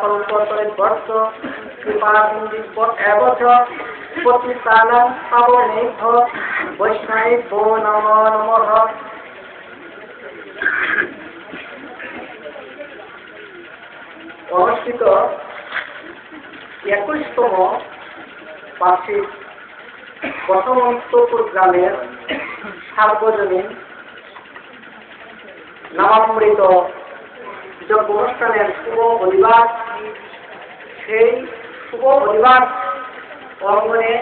স্বল্পতরিত বর্ষ কৃপাবিন্দিত এবচ পতিতানাং পাবনেভ্য বৈষ্ণবেভ্যো নমো নমঃ। অনুষ্ঠিত 21তম বার্ষিক বসন্তপুর গ্রামের সার্বজনীন নামামৃত যজ্ঞ অনুষ্ঠানের শুভ অধিবাস, সেই শুভ অধিবাস অঙ্গনে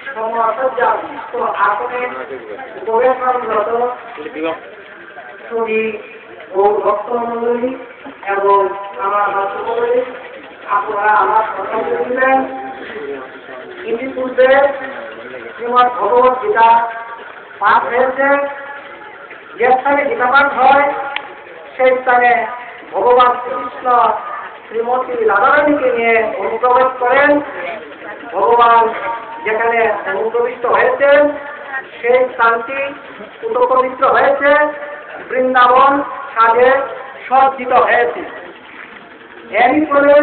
সমসজ্জা বিশিষ্ট আসনে উপবেশনরত সুধী ও ভক্তমণ্ডলী এবং আমার ভক্তমণ্ডলী, আপনারা আমার কথা শুনলেন। ইতিপূর্বে শ্রীমদ্ ভগবত গীতা পাঠ হয়েছে। যে স্থানে গীতাপাঠ হয় সেই স্থানে ভগবান শ্রীকৃষ্ণ শ্রীমতী রাধারানীকে নিয়ে অনুপ্রবেশ করেন। ভগবান যেখানে অনুপ্রবিষ্ট হয়েছেন সেই স্থানটি পবিত্র হয়েছে, বৃন্দাবন সাজে সজ্জিত হয়েছে। এরই ফলে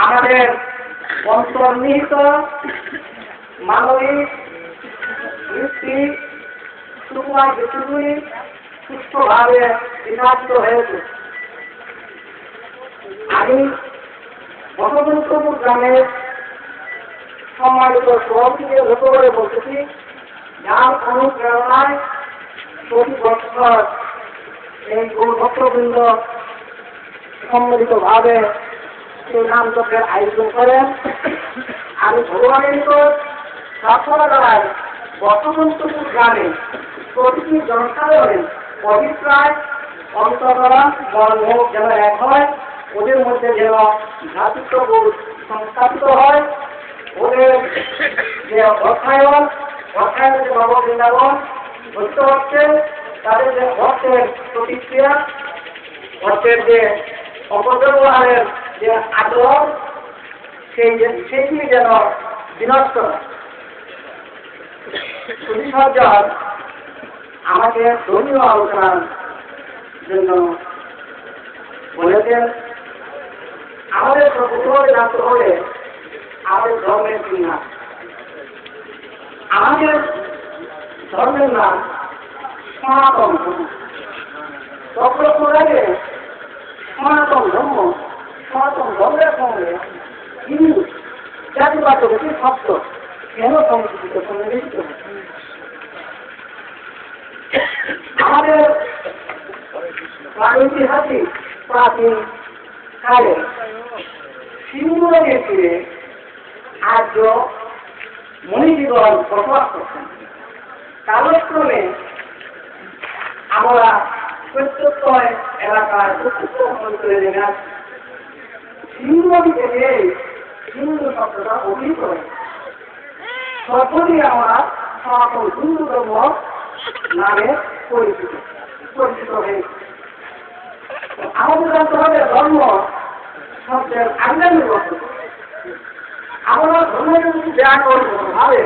আমাদের অন্তর্নিহিত মানবিক বৃত্তি সুকুমার বৃত্তিগুলি সুষ্ঠুভাবে বিভাজিত হয়েছে। আমি বসন্তপুর গ্রামের সম্মানিত সভাপতিকে লক্ষ্য করে বলতেছি, যার অনুপ্রেরণায় প্রতি বছর এই ভক্তবৃন্দ সম্মিলিতভাবে সেই নাম যজ্ঞের আয়োজন করেন। আমি ভগবানের নিকট প্রার্থনা জানাই, বসন্তপুর গ্রামে প্রতিটি জনসাধারণের পবিত্রায় অন্তরা মনমোহ যেন এক হয়, ওদের মধ্যে যেন ভ্রাতৃত্ববোধ সংস্থাপিত হয়, ওদের যে অর্থায়ন যে নব বৃন্দাবন ঘটিত হচ্ছে, তাদের যে অর্থের প্রতিক্রিয়া, অর্থের যে অপব্যবহারের যে আগ্রহ, সেইগুলি যেন বিনষ্ট হয়। সুবিসর্জন আমাকে ধর্মীয় আলোচনার জন্য বলেছেন। আমাদের প্রথমে জানতে হবে আমাদের ধর্মের কি নাম। আমাদের ধর্মের নাম সনাতন ধর্ম। তৎপরে সনাতন ধর্ম, সনাতন ধর্মের সঙ্গে হিন্দু জাতিবাদ শব্দ কেন সংস্কৃত সন্নিবেশিত হচ্ছে? আমাদের ঐতিহাসিক প্রাচীন কালে সিন্ধুকে ফিরে আর্য মণিজীবন বসবাস করতেন। কালক্রমে আমরা প্রত্যেক এলাকার অঞ্চলে নেমে আসছি। সিন্ধু নদী থেকে হিন্দু শব্দটা অভিহিত হয়েছে। সর্বদিন আমরা সনাতন হিন্দু ধর্ম নামে পরিচিত হয়েছে। আমাদের জানতে হবে ধর্ম শব্দের আগ্রামী বস্তু। আমরা ধর্মের কিছু ব্যায়াম করবো ভাবে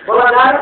বলা যায়